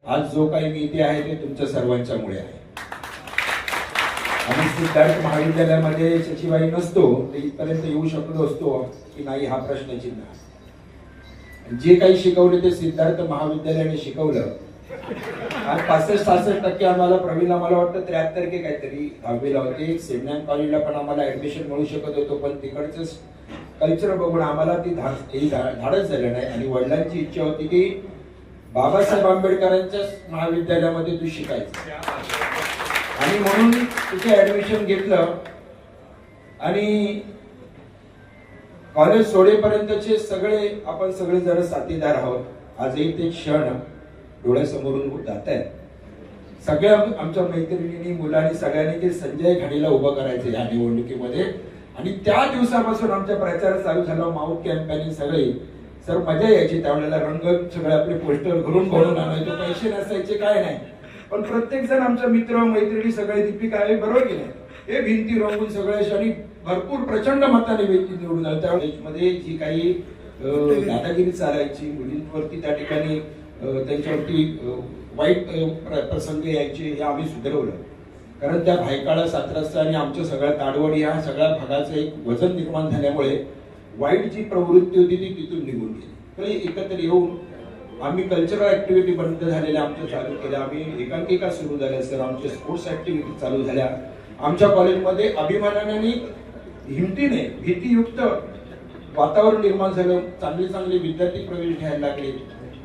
आज जो काही मी इथे आहे ते तुमच्या सर्वांच्यामुळे आहे. आम्ही सिद्धार्थ महाविद्यालयामध्ये शशीबाई नसतो ते इथपर्यंत येऊ शकलो असतो की नाही हा प्रश्नचिन्ह. जे काही शिकवले ते सिद्धार्थ महाविद्यालयाने शिकवलं. आज 65-66% आम्हाला प्रवीणला मला वाटतं 73 के काहीतरी 10वीला होते. सेमिनार कॉलेजला पण आम्हाला ऍडमिशन मिळू शकत होतो, पण तिकडचं कल्चर बघून आम्हाला ती धाडच झालं नाही. आणि वडिलांची इच्छा होती की बाबासाहेब आंबेडकरांच्या महाविद्यालयामध्ये तू शिकायचं, आणि म्हणून तिथे ऍडमिशन घेतलं. आणि कॉलेज सोडेपर्यंतचे सगळे आपण सगळे जण साथीदार आहोत. आजही ते क्षण डोळ्यासमोरून जात आहेत. सगळ्या आमच्या मैत्रिणींनी मुलांनी सगळ्यांनी ते संजय घाणीला उभं करायचं या निवडणुकीमध्ये. आणि त्या दिवसापासून आमचा प्रचार चालू झाला. माऊट कॅम्पेनिंग सगळे सर मजा यायची त्यावेळेला. रंग सगळे आपले पोस्टर घरून घडून आणायचो, पैसे नसायचे काय नाही, पण प्रत्येक जण आमचा मित्र मैत्रिणी सगळे दीपिका आहे बरोबर की नाही, हे भिंती रंगून सगळे आणि भरपूर प्रचंड मताने व्यक्ती निवडून आले. त्यावेळेमध्ये जी काही दादागिरी चालायची मुलींवरती त्या ठिकाणी त्यांच्यावरती वाईट प्रसंग यायचे हे आम्ही सुधारवलं. कारण त्या भायकाळा सातरस्ता आणि आमच्या सगळ्या ताडवडी ह्या सगळ्या भागाचं एक वजन निर्माण झाल्यामुळे वाईट जी प्रवृत्ती होती ती तिथून निघून गेली. तर एकत्र येऊन आम्ही कल्चरल ऍक्टिव्हिटी बंद झालेल्या आमच्या चालू केल्या. आम्ही एकांकिका सुरू झाल्या सर, आमच्या स्पोर्ट्स ऍक्टिव्हिटी चालू झाल्या. आमच्या कॉलेजमध्ये अभिमानाने हिमतीने भीतीयुक्त वातावरण निर्माण झालं. चांगले चांगले विद्यार्थी प्रवेश घ्यायला लागले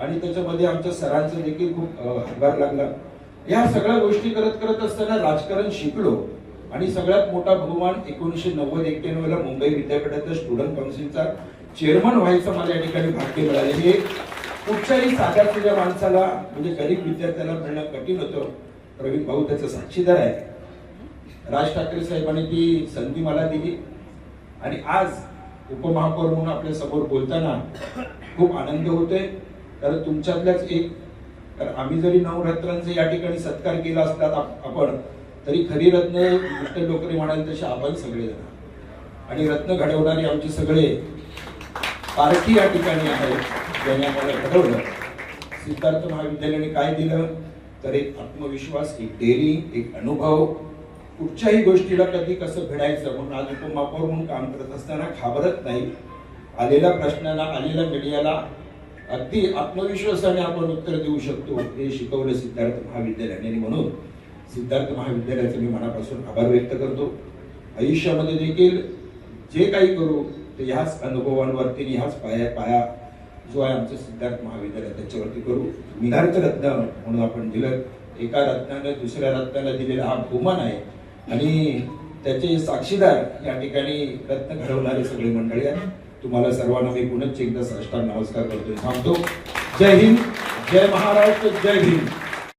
आणि त्याच्यामध्ये आमच्या सरांचं देखील खूप हातभार लागला. या सगळ्या गोष्टी करत करत असताना राजकारण शिकलो. आणि सगळ्यात मोठा बहुमान 1990-91 ला मुंबई विद्यापीठाच्या स्टुडंट काउन्सिलचा चेअरमन व्हायचं मला या ठिकाणी भाग्य मिळाले. हे कुठच्याही साध्या तुझ्या माणसाला म्हणजे गरीब विद्यार्थ्याला मिळणं कठीण होतं. प्रवीण भाऊ त्याचा साक्षीदार आहे. राज ठाकरे साहेबांनी ती संधी मला दिली आणि आज उपमहापौर म्हणून आपल्या समोर बोलताना खूप आनंद होतोय. कारण तुमच्यातल्याच एक, कारण आम्ही जरी नवरत्नांचा या ठिकाणी सत्कार केला असला आपण तरी खरी रत्न विठ्ठल डोकरे म्हणाल तसे आपण सगळेजण, आणि रत्न घडवणारे आमचे सगळे पारखी या ठिकाणी आहेत ज्यांनी आम्हाला घडवलं. सिद्धार्थ महाविद्यालयाने काय दिलं तर एक आत्मविश्वास, एक डेअरिंग, एक अनुभव, कुठच्याही गोष्टीला कधी कसं भिडायचं म्हणून आज उपमहापौर म्हणून काम करत असताना घाबरत नाही. आलेल्या प्रश्नांना आलेल्या मीडियाला अगदी आत्मविश्वासाने आपण उत्तर देऊ शकतो हे शिकवलं सिद्धार्थ महाविद्यालयाने. म्हणून सिद्धार्थ महाविद्यालयाचे मी मनापासून आभार व्यक्त करतो. आयुष्यामध्ये देखील जे काही करू ते ह्याच अनुभवांवरती, ह्याच पाया जो आहे आमचं सिद्धार्थ महाविद्यालय त्याच्यावरती करू. मिनार्थ रत्न म्हणून आपण दिलं. एका रत्नाने दुसऱ्या रत्नाला दिलेला हा बहुमान आहे आणि त्याचे साक्षीदार या ठिकाणी रत्न घडवणारे सगळे मंडळी आहेत. तुम्हाला सर्वांना मी पुनश्च एकदा साष्टांग नमस्कार करतोय, थांबतो. जय हिंद, जय महाराष्ट्र, जय भीम.